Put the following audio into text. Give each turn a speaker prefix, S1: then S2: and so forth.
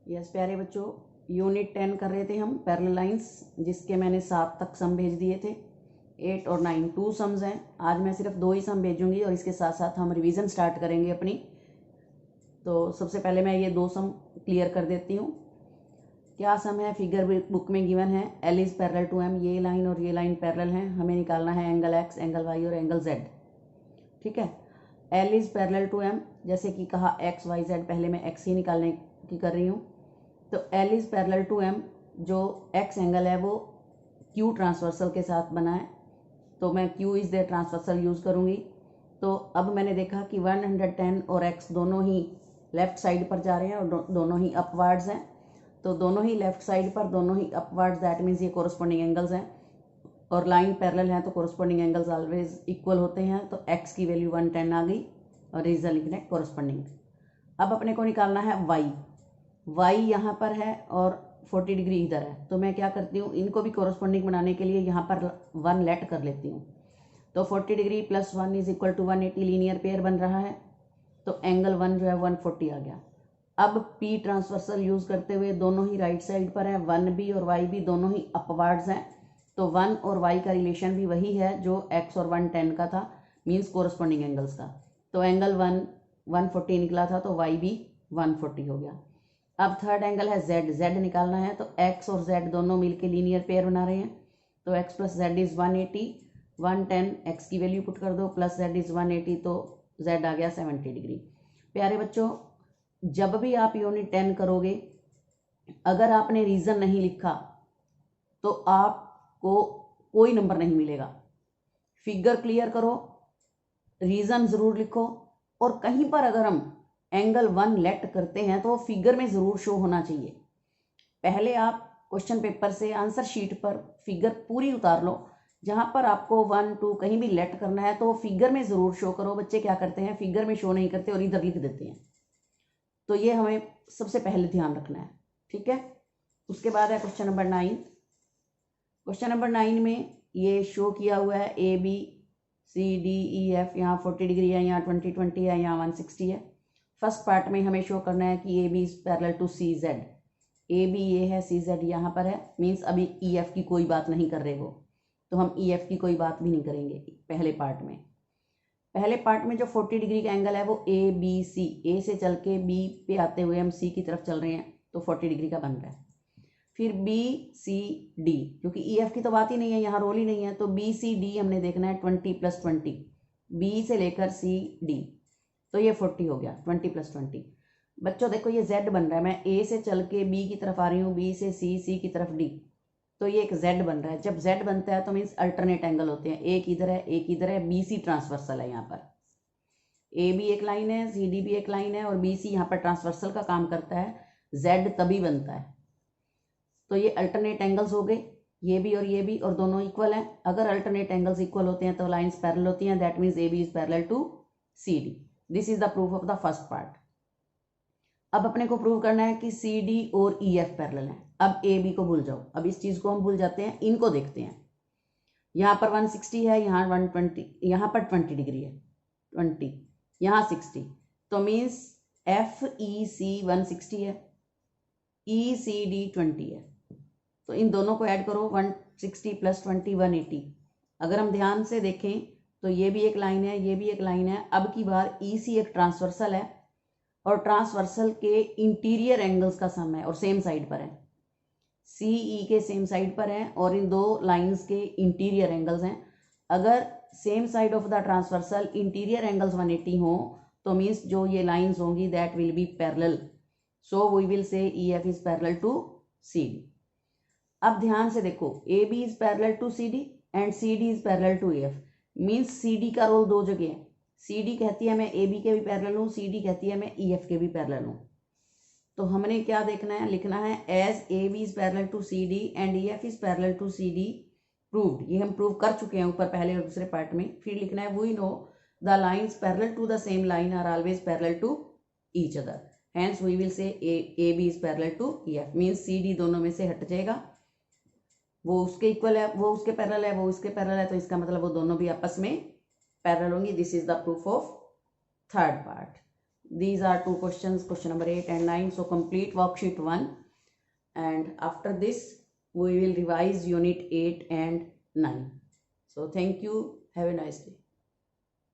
S1: Yes प्यारे बच्चों, unit 10 कर रहे थे हम पैरेलल लाइंस, जिसके मैंने 7 तक सम भेज दिए थे। 8 और 9 2 सम्स हैं। आज मैं सिर्फ 2 ही सम भेजूंगी और इसके साथ साथ हम रिवीजन स्टार्ट करेंगे अपनी। तो सबसे पहले मैं ये 2 सम क्लियर कर देती हूँ। क्या सम है? फिगर बुक में गिवन है L is parallel to M। ये लाइन और ये लाइन पैरेलल हैं। हमें निकालना है एंगल X, एंगल Y और एंगल Z। ठीक है। L is parallel to M, जैसे कि कहा X Y Z, पहले मैं X ही निकालने की कर रही हूँ। तो L is parallel to M, जो X एंगल है वो Q ट्रांसवर्सल के साथ बना है, तो मैं Q is the transversal use करूँगी। तो अब मैंने देखा कि 110 और X दोनों ही लेफ्ट साइड पर जा रहे हैं और दोनों ही अपवर्ड्स हैं। तो दोनों ही लेफ्ट साइड पर, दोनों ही अपवर्ड्स, दैट मीन्स ये कोरस्पॉन्डिंग एंगल्स हैं और लाइन पैरेलल है, तो कोरस्पॉन्डिंग एंगल्स ऑलवेज इक्वल होते हैं। तो X की वैल्यू 110 आ गई और रीजन लिखना है कोरस्पॉन्डिंग। अब अपने को निकालना है Y यहाँ पर है और 40 डिग्री इधर है। तो मैं क्या करती हूँ, इनको भी कोरस्पॉन्डिंग बनाने के लिए यहाँ पर 1 लेट कर लेती हूँ। तो 40 degree plus 1 is equal to 180, linear pair बन रहा है। तो एंगल 1 जो है 140 आ गया। अब P ट्रांसवर्सल यूज़ करते हुए दोनों ही राइट साइड पर है, 1B और Y भी दोनों ही अपवर्ड्स हैं। तो 1 और Y का रिलेशन भी वही है जो X और 110 का था, मीन्स कोरस्पॉन्डिंग एंगल्स का। तो एंगल 140 निकला था, तो Y भी 140 हो गया। अब थर्ड एंगल है Z निकालना है। तो X और Z दोनों मिलके लीनियर पेयर बना रहे हैं। तो X plus Z is 180, 110 X की वैल्यू पुट कर दो, प्लस Z इज 180, तो Z आ गया 70 डिग्री। प्यारे बच्चों, जब भी आप यूनिट 10 करोगे, अगर आपने रीज़न नहीं लिखा तो आपको कोई नंबर नहीं मिलेगा। फिगर क्लियर करो, रीज़न ज़रूर लिखो, और कहीं पर अगर हम एंगल 1 लेट करते हैं तो फिगर में ज़रूर शो होना चाहिए। पहले आप क्वेश्चन पेपर से आंसर शीट पर फिगर पूरी उतार लो। जहाँ पर आपको 1 2 कहीं भी लेट करना है तो फिगर में ज़रूर शो करो। बच्चे क्या करते हैं, फिगर में शो नहीं करते और इधर लिख देते हैं। तो ये हमें सबसे पहले ध्यान रखना है। ठीक है। उसके बाद है क्वेश्चन नंबर 9। क्वेश्चन नंबर 9 में ये शो किया हुआ है ABCDEF, यहाँ 40 डिग्री है, यहाँ 20 है, यहाँ 160 है। फर्स्ट पार्ट में हमें शो करना है कि AB is parallel to CZ। AB ये है, CZ यहाँ पर है, मीन्स अभी EF की कोई बात नहीं कर रहे वो, तो हम EF की कोई बात भी नहीं करेंगे पहले पार्ट में। पहले पार्ट में जो 40 डिग्री का एंगल है वो ABC, A से चल के B पे आते हुए हम C की तरफ चल रहे हैं, तो 40 डिग्री का बन रहा है। फिर BCD, क्योंकि EF की तो बात ही नहीं है, यहाँ रोल ही नहीं है, तो BCD हमने देखना है 20 प्लस 20, B से लेकर CD, तो ये 40 हो गया, 20 प्लस 20। बच्चों देखो ये Z बन रहा है, मैं A से चल के B की तरफ आ रही हूँ, B से C की तरफ D, तो ये एक Z बन रहा है। जब Z बनता है तो मीन्स अल्टरनेट एंगल होते हैं, एक इधर है एक इधर है, BC ट्रांसवर्सल है। यहाँ पर AB एक लाइन है, CD भी एक लाइन है और BC यहाँ पर ट्रांसवर्सल का काम करता है, Z तभी बनता है। तो ये अल्टरनेट एंगल्स हो गए, ये भी और दोनों इक्वल हैं। अगर अल्टरनेट एंगल्स इक्वल होते हैं तो लाइंस पैरेलल होती हैं, that means AB is parallel to CD। This is the proof of the first part. अब अपने को प्रूव करना है कि CD और EF पैरेलल हैं। अब AB को भूल जाओ, अब इस चीज़ को हम भूल जाते हैं, इनको देखते हैं। यहाँ पर 160 है, यहाँ 120, यहाँ पर 20 डिग्री है, 20, यहाँ 60, तो मीन्स FEC 160 है, ECD 20 है। तो इन दोनों को ऐड करो, 160 प्लस 20 180। अगर हम ध्यान से देखें तो ये भी एक लाइन है, ये भी एक लाइन है। अब की बार EC एक ट्रांसवर्सल है और ट्रांसवर्सल के इंटीरियर एंगल्स का सम है और सेम साइड पर है, CE के सेम साइड पर है और इन दो लाइंस के इंटीरियर एंगल्स हैं। अगर same side of the transversal interior angles 180 हो तो मीन्स जो ये लाइंस होंगी that will be parallel, so we will say EF is parallel to CD। अब ध्यान से देखो, AB is parallel to CD and CD is parallel to EF, means CD का रोल दो जगह है। CD कहती है मैं AB के भी पैरेलल हूँ, CD कहती है मैं EF के भी पैरेलल हूँ। तो हमने क्या देखना है, लिखना है as AB is parallel to CD and EF is parallel to CD proved. ये हम प्रूव कर चुके हैं ऊपर पहले और दूसरे पार्ट में। फिर लिखना है we know the lines parallel to the same line are always parallel to each other, hence we will say AB is parallel to EF, means CD दोनों में से हट जाएगा, वो उसके इक्वल है, वो उसके पैरेलल है, वो उसके पैरेलल है, तो इसका मतलब वो दोनों भी आपस में पैरेलल होंगी। This is the proof of third part. these are two questions, question number 8 and 9. So complete worksheet 1, and after this we will revise unit 8 and 9. So thank you, have a nice day.